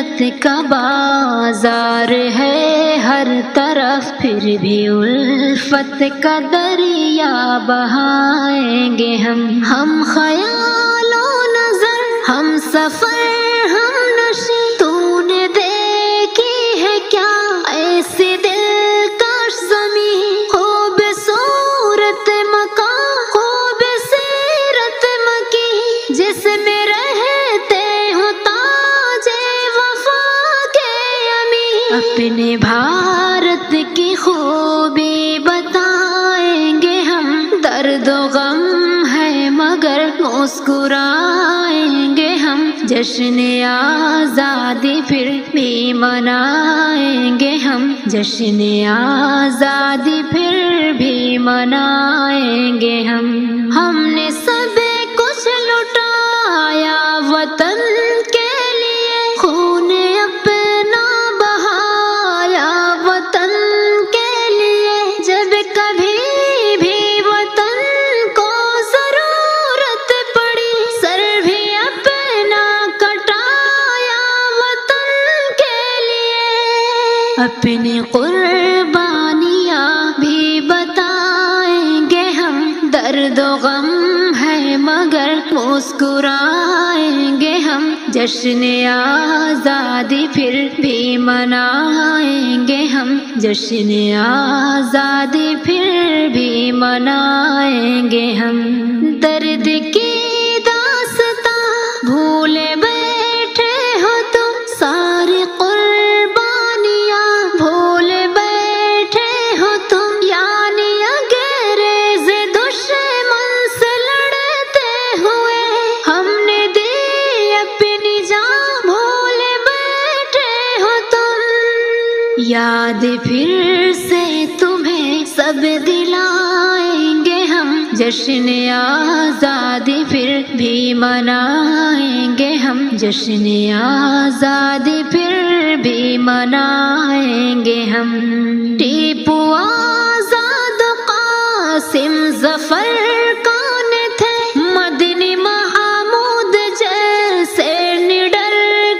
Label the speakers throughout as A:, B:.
A: غیرت کا بازار ہے ہر طرف، پھر بھی الفت کا دریا بہائیں گے ہم خیال و نظر، ہم سفر، ہم نشیں، تو نے دیکھی ہے کیا ایسی دلکش زمین، خوبصورت مکان، خوبصورت مکی، جس میں رہتے ہوں تاج وفا کے امین۔ اپنے بھارت کی خوبی بتائیں گے ہم، درد و غم ہے مگر مسکرائیں گے ہم، جشن آزادی پھر بھی منائیں گے ہم، جشن آزادی پھر بھی منائیں گے ہم نے سب کچھ لٹایا وطن کے لیے، خون اپنا بہایا وطن کے لیے، جب کبھی بھی وطن کو ضرورت پڑی، سر بھی اپنا کٹایا وطن کے لیے۔ اپنی قربانیاں بھی بتائیں گے ہم، درد و غم ہے مگر مسکرائیں گے ہم، جشن آزادی پھر بھی منائیں گے ہم، جشن آزادی پھر بھی منائیں گے ہم۔ درد کی داستاں بھولے بیٹھے ہو تم، ساری قربانیاں بھولے بیٹھے ہو تم، یعنی انگریز دشمن سے لڑتے ہوئے ہم نے دی اپنی جان، بھولے بیٹھے ہو تم۔ یاد پھر سے تمہیں سب دلائیں گے ہم، جشن آزادی پھر بھی منائیں گے ہم، جشن آزادی پھر بھی منائیں گے ہم۔ ٹیپو آزاد، قاسم ظفر کون تھے، مدنی محمود جیسے نڈر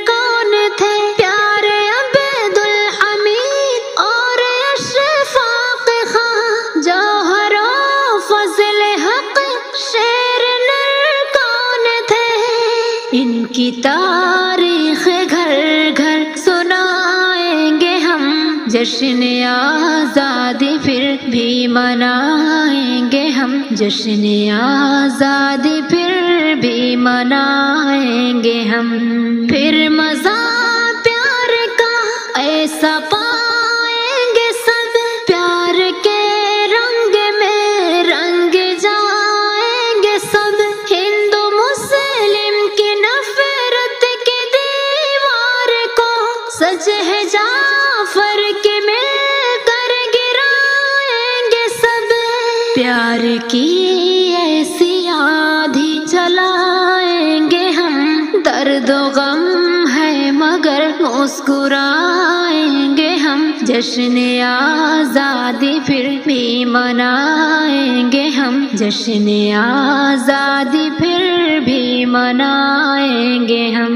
A: کون تھے، پیارے عبد الحمید اور اشفاق خان، جوہر و فضل حق شیر نر کون تھے، ان کی تاریخ گھر گھر سنائیں گے ہم، جشن آزادی پھر بھی منائیں گے ہم، جشن آزادی پھر بھی منائیں گے ہم۔ پھر مزہ پیار کا ایسا پائیں گے سب، پیار کے رنگ میں رنگ جائیں گے سب، ہندو مسلم کی نفرت کی دیوار کو سج ہے جعفر کے مل کر گرائیں گے سب، پیار کی ایسی آندھی چلائیں گے ہم، درد و غم ہے مگر مسکرائیں گے ہم، جشن آزادی پھر بھی منائیں گے ہم، جشن آزادی پھر بھی منائیں گے ہم۔